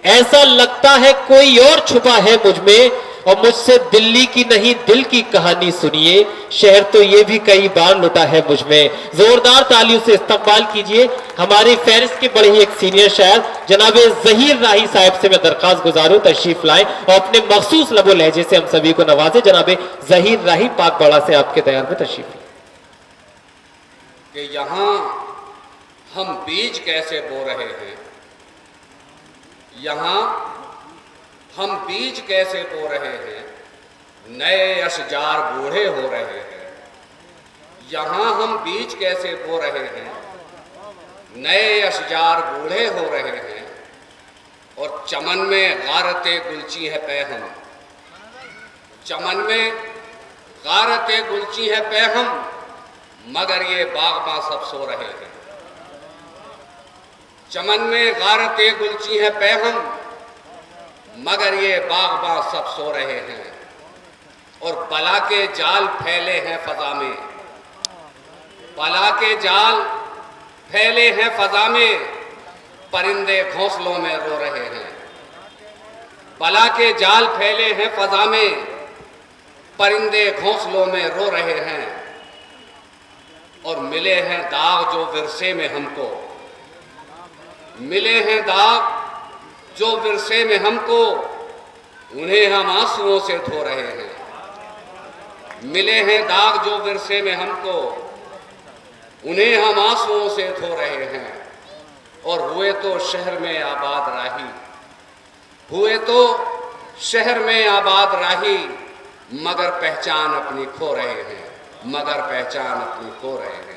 ऐसा लगता है कोई और छुपा है मुझ में, और मुझसे दिल्ली की नहीं दिल की कहानी सुनिए, शहर तो ये भी कई बार लुटा है मुझ में। जोरदार तालियों से इस्तकबाल कीजिए हमारी फहरिस्त के बड़े ही एक सीनियर शायर जनाब जहीर राही साहब से मैं दरखास्त गुजारूं तशरीफ लाएं और अपने मखसूस लबो लहजे से हम सभी को नवाजे। जनाब जहीर राही पाक बड़ा से आपके दयार में तशरीफ कि यहाँ हम बीज कैसे बो रहे हैं, यहाँ हम बीज कैसे बो रहे हैं, नए अशजार बूढ़े हो रहे हैं। यहाँ हम बीज कैसे बो रहे हैं, नए अशजार बूढ़े हो रहे हैं, और चमन में गारते गुलची है पैहम, चमन में गारते गुलची है पैहम, मगर ये बागबां सब सो रहे हैं। चमन में गारते गुलची है पैहम, मगर ये बागबां सब सो रहे हैं। और बला के जाल फैले हैं फजा में, बला के जाल फैले हैं फजा में, परिंदे घोंसलों में रो रहे हैं। बला के जाल फैले हैं फजा में, परिंदे घोंसलों में रो रहे हैं। और मिले हैं दाग जो विरसे में हमको, मिले हैं दाग जो विरसे में हमको, उन्हें हम आंसुओं से धो रहे हैं। मिले हैं दाग जो विरसे में हमको, उन्हें हम आंसुओं से धो रहे हैं। और हुए तो शहर में आबाद राही, हुए तो शहर में आबाद राही, मगर पहचान अपनी खो रहे हैं, मगर पहचान अपनी खो रहे हैं।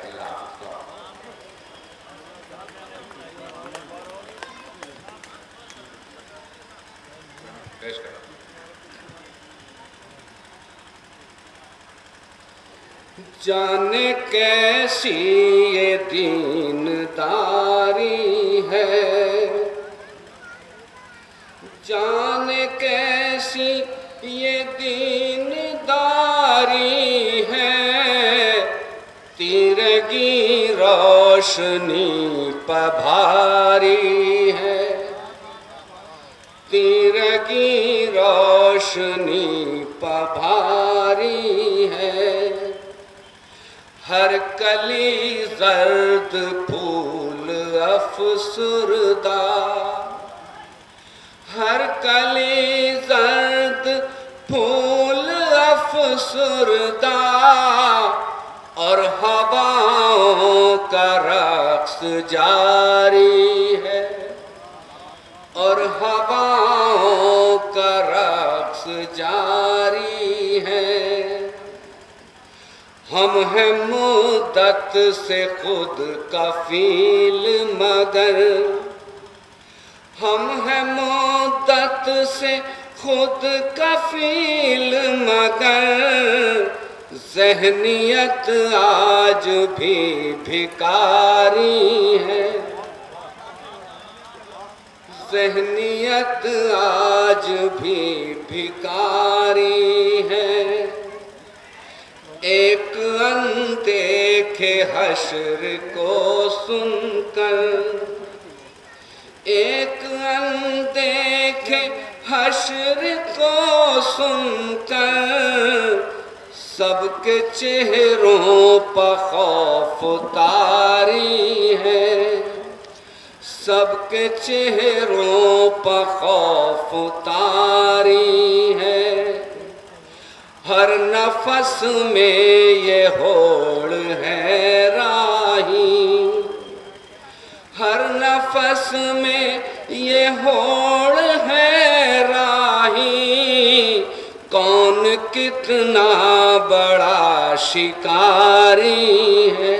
जाने कैसी ये दीनदारी है, जाने कैसी ये दीनदारी है, तिरगी रोशनी पभारी है, तिरगी रोशनी पभारी है। हर कली जर्द फूल अफसुरदा, हर कली जर्द फूल अफसुरदा, और हवाओं का रक्स जारी है, और हवाओं का रक्स जारी है। हम हैं मुद्दत से खुद कफील, मगर हम हैं मुद्दत से खुद कफील, मगर ज़हनियत आज भी भिखारी है, ज़हनियत आज भी भिखारी है। एक अनदेखे हश्र को सुनकर, एक अनदेखे हश्र को सुनकर, सबके चेहरों पर खौफ तारी है, सबके चेहरों पर खौफ तारी है। हर नफस में ये होड़ है राही, हर नफस में ये होड़ है राही, कौन कितना बड़ा शिकारी है।